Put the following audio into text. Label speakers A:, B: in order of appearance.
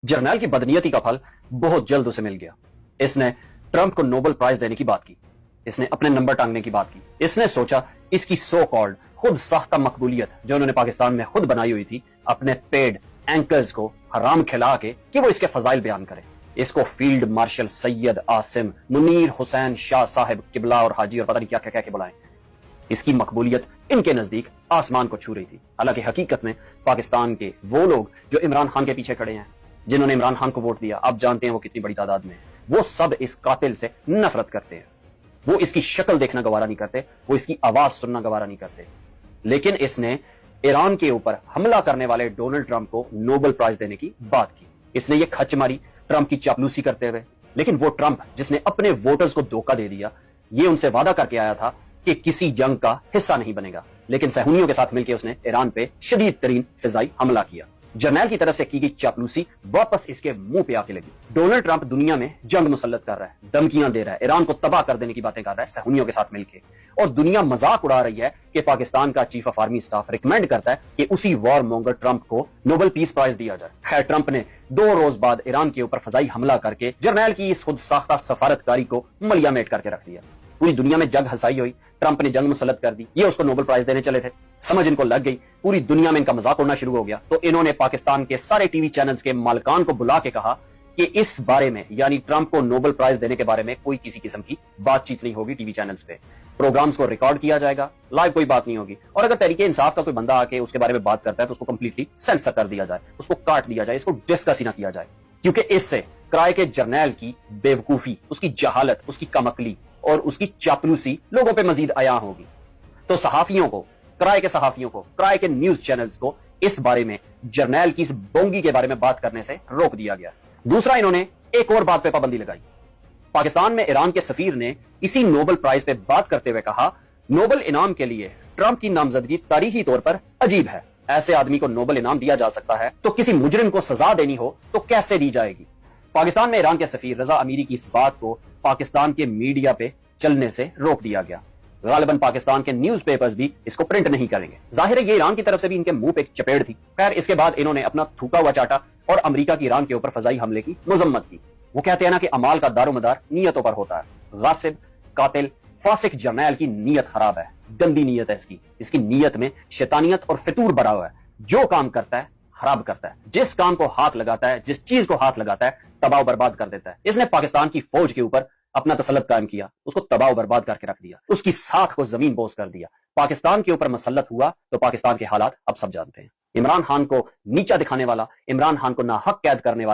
A: जर्नैल की बदनीयती का फल बहुत जल्द उसे मिल गया। इसने ट्रंप को नोबेल प्राइज देने की बात की, इसने अपने नंबर टांगने की बात की, इसने सोचा इसकी सो कॉल्ड खुद साख्ता मकबूलियत जो उन्होंने पाकिस्तान में खुद बनाई हुई थी अपने पेड एंकर्स को हराम खिला के कि वो इसके फजाइल बयान करे। इसको फील्ड मार्शल सैयद आसिम मुनीर हुसैन शाह साहिब किबला और हाजी और पता नहीं क्या क्या के बुलाएं। इसकी मकबूलियत इनके नजदीक आसमान को छू रही थी। हालांकि हकीकत में पाकिस्तान के वो लोग जो इमरान खान के पीछे खड़े हैं, जिन्होंने इमरान खान को वोट दिया, आप जानते हैं वो कितनी बड़ी तादाद में है, वो सब इस कातिल से नफरत करते हैं। वो इसकी शक्ल देखना गवारा नहीं करते, वो इसकी आवाज सुनना गवारा नहीं करते। लेकिन इसने ईरान के ऊपर हमला करने वाले डोनाल्ड ट्रंप को नोबेल प्राइज देने की बात की। इसने ये खच मारी ट्रंप की चापलूसी करते हुए। लेकिन वो ट्रंप जिसने अपने वोटर्स को धोखा दे दिया, ये उनसे वादा करके आया था कि किसी जंग का हिस्सा नहीं बनेगा, लेकिन सहूनियों के साथ मिलकर उसने ईरान पे शदीद तरीन फिजाई हमला किया। जर्नैल की तरफ से की गई चापलूसी वापस इसके मुंह पे आके लगी। डोनाल्ड ट्रंप दुनिया में जंग मुसल्लत कर रहा है, धमकियां दे रहा है, ईरान को तबाह कर देने की बातें कर रहा है सहूनियों के साथ मिलकर, और दुनिया मजाक उड़ा रही है कि पाकिस्तान का chief of army staff recommend करता है कि उसी वॉर मोंगर ट्रंप को नोबेल पीस प्राइज दिया जाए। खैर, ट्रंप ने 2 रोज बाद ईरान के ऊपर फजाई हमला करके जर्नैल की इस खुद साख्ता सफारतकारी को मलियामेट करके रख दिया। पूरी दुनिया में जंग हंसाई हुई, ट्रंप ने जंग मुसल्लत कर दी, ये उसको नोबेल प्राइज देने चले थे। समझ इनको लग गई, पूरी दुनिया में इनका मजाक उड़ना शुरू हो गया। तो इन्होंने पाकिस्तान के सारे टीवी चैनल्स के मालिकान को बुला के कहा कि इस बारे में, यानी ट्रंप को नोबेल प्राइज देने के बारे में कोई किसी किस्म की बातचीत नहीं होगी टीवी चैनल्स पे। प्रोग्राम्स को रिकॉर्ड किया जाएगा, लाइव कोई बात नहीं होगी, और अगर तरीके इंसाफ का कोई बंदा आके उसके बारे में बात करता है तो उसको कंप्लीटली सेंसर कर दिया जाए, उसको काट दिया जाए, इसको डिस्कस ही ना किया जाए। क्योंकि इससे किराए के जर्नैल की बेवकूफी, उसकी जहालत, उसकी कमकली और उसकी चापलूसी लोगों पे मजीद आया होगी। तो सहाफियों को, किराए के सहाफियों को, किराए के न्यूज चैनल्स को इस बारे में, जर्नैल की इस बोंगी के बारे में बात करने से रोक दिया गया। दूसरा, इन्होंने एक और बात पे पाबंदी लगाई। पाकिस्तान में ईरान के सफीर ने इसी नोबेल प्राइज पे बात करते हुए कहा, नोबेल इनाम के लिए ट्रंप की नामजदगी तारीखी तौर पर अजीब है। ऐसे आदमी को नोबेल इनाम दिया जा सकता है तो किसी मुजरिम को सजा देनी हो तो कैसे दी जाएगी। पाकिस्तान में ईरान के सफीर रजा अमीरी की इस बात को पाकिस्तान के मीडिया पे चलने से रोक दिया गया। गालिबन पाकिस्तान के न्यूज़पेपर्स भी इसको प्रिंट नहीं करेंगे। जाहिर है ये ईरान की तरफ से भी इनके मुंह पे एक चपेड़ थी। खैर, इसके बाद इन्होंने अपना थूका हुआ चाटा और अमेरिका की ईरान के ऊपर फजाई हमले की मजम्मत की। वो कहते हैं ना कि अमाल का दारोमदार नियतों पर होता है। गासिब, कातिल, फासिक जर्नैल की नीयत खराब है, गंदी नीयत है इसकी नीयत में शैतानियत और फितूर भरा हुआ है। जो काम करता है खराब करता है, जिस काम को हाथ लगाता है, जिस चीज को हाथ लगाता है, तबाह बर्बाद कर देता है। इसने पाकिस्तान की फौज के ऊपर अपना तसल्लुत कायम किया, उसको तबाह बर्बाद करके रख दिया, उसकी साख को जमीन बोस कर दिया। पाकिस्तान के ऊपर मसल्लत हुआ तो पाकिस्तान के हालात अब सब जानते हैं। इमरान खान को नीचा दिखाने वाला, इमरान खान को नाहक कैद करने वाला